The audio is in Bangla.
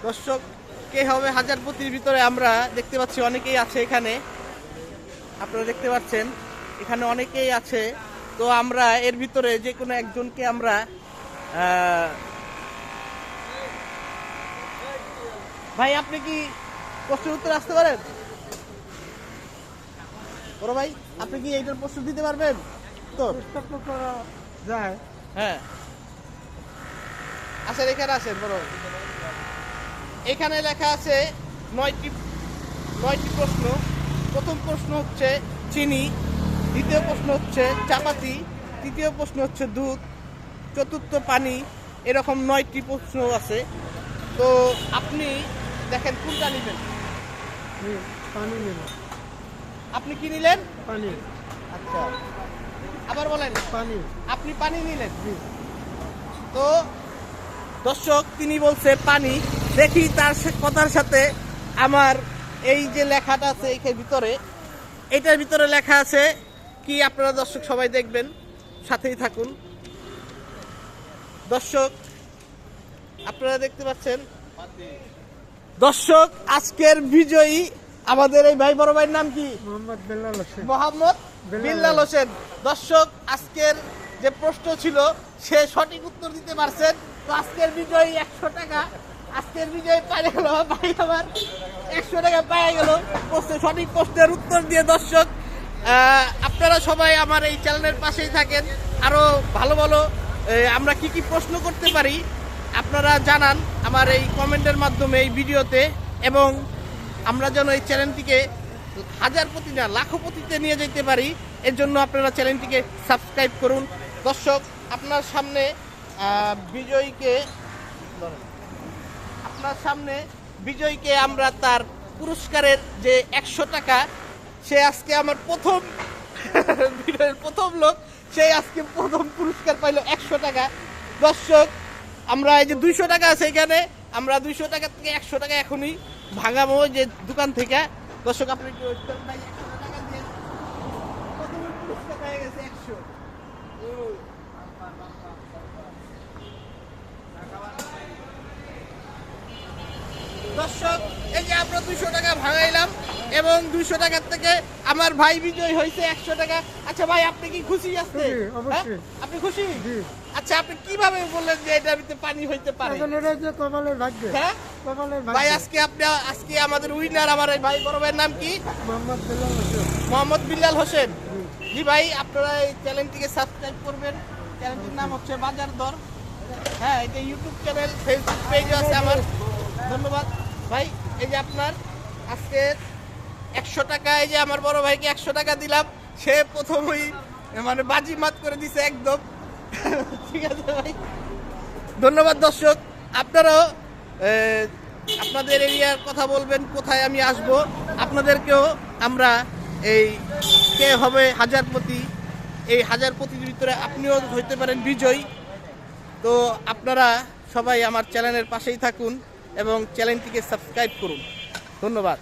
দর্শক কে হবে হাজারপতির ভিতরে আমরা দেখতে পাচ্ছি অনেকেই আছে এখানে, আপনারা দেখতে পাচ্ছেন এখানে অনেকেই আছে। তো আমরা এর ভিতরে যে কোনো একজনকে আমরা ভাই আপনি কি প্রশ্নের উত্তর আসতে পারেন? বড় ভাই আপনি কি এইটার প্রশ্ন দিতে পারবেন? তো যায় হ্যাঁ আসেন, এখানে আসেন বড় ভাই। এখানে লেখা আছে 9টি প্রশ্ন। প্রথম প্রশ্ন হচ্ছে চিনি, দ্বিতীয় প্রশ্ন হচ্ছে চাপাতি, তৃতীয় প্রশ্ন হচ্ছে দুধ, চতুর্থ পানি, এরকম 9টি প্রশ্ন আছে। তো আপনি দেখেন কোনটা নেবেন। পানি নেব। আপনি কি নিলেন? পানি। আচ্ছা আবার বলেন। পানি। আপনি পানি নিলেন। তো দর্শক তিনি বলছে পানি। দেখি তার কথার সাথে আমার এই যে লেখাটা আছে এর ভিতরে, এটার ভিতরে লেখা আছে কি আপনারা দর্শক সবাই দেখবেন, সাথেই থাকুন। দর্শক আপনারা দেখতে পাচ্ছেন, দর্শক আজকের বিজয়ী আমাদের এই ভাই, বড় ভাইয়ের নাম কি? মোহাম্মদ বিল্লাল হোসেন। মোহাম্মদ বিল্লাল হোসেন। দর্শক আজকের যে প্রশ্ন ছিল সে সঠিক উত্তর দিতে পারছেন। তো আজকের বিজয়ী 100 টাকা, আজকের বিজয়ী পাই গেল ভাই আমার 100 টাকা পাই গেল সঠিক প্রশ্নের উত্তর দিয়ে। দর্শক আপনারা সবাই আমার এই চ্যানেলের পাশেই থাকেন, আরো ভালো ভালো আমরা কি কি প্রশ্ন করতে পারি আপনারা জানান আমার এই কমেন্টের মাধ্যমে এই ভিডিওতে, এবং আমরা যেন এই চ্যানেলটিকে হাজারপতি না লাখপতিতে নিয়ে যেতে পারি, এর জন্য আপনারা চ্যানেলটিকে সাবস্ক্রাইব করুন। দর্শক আপনার সামনে বিজয়ীকে আমরা তার পুরস্কারের যে 100 টাকা, সে আজকে আমার প্রথম ভিডিওর প্রথম লোক, সে আজকে প্রথম পুরস্কার পাইলো 100 টাকা। দর্শক আমরা এই যে 200 টাকা আছে এখানে, আমরা 200 টাকা থেকে 100 টাকা এখনই ভাঙাবো যে দোকান থেকে। দর্শক আপনি একটু ভাই 100 টাকা দিয়ে প্রথম পুরস্কার পেয়ে গেছে 100। দর্শক এই যে আমরা 200 টাকা ভাঙাইলাম এবং 200 টাকার থেকে আমার ভাই বিজয় হয়েছে 100 টাকা। আচ্ছা ভাই আপনি কি খুশি আছেন? অবশ্যই। আপনি খুশি? জি। আচ্ছা আপনি কিভাবে বললেন যে এটার ভিতরে পানি হইতে পারে? এটা যে কপালের ভাগ্য। হ্যাঁ কপালের ভাই ভাগ্য। আজকে আমাদের উইনার আমার এই ভাই, বড় ভাইয়ের নাম কি? মোহাম্মদ বিল্লাল হোসেন। মোহাম্মদ বিল্লাল হোসেন। জি ভাই আপনারা এই চ্যানেলটিকে সাবস্ক্রাইব করবেন। চ্যানেলটির নাম হচ্ছে বাজার দর। হ্যাঁ এটা ইউটিউব চ্যানেল, ফেসবুক পেজও আছে আমার। ধন্যবাদ ভাই। এই যে আপনার আজকে 100 টাকা, এই যে আমার বড় ভাইকে 100 টাকা দিলাম, সে প্রথমেই মানে বাজি মাত করে দিছে একদম। ঠিক আছে ভাই, ধন্যবাদ। দর্শক আপনারাও আপনাদের এরিয়ার কথা বলবেন, কোথায় আমি আসব, আপনাদেরকেও আমরা এই কে হবে হাজারপতি, এই হাজারপতির ভিতরে আপনিও হইতে পারেন বিজয়ী। তো আপনারা সবাই আমার চ্যানেলের পাশেই থাকুন এবং চ্যানেলটিকে সাবস্ক্রাইব করুন। ধন্যবাদ।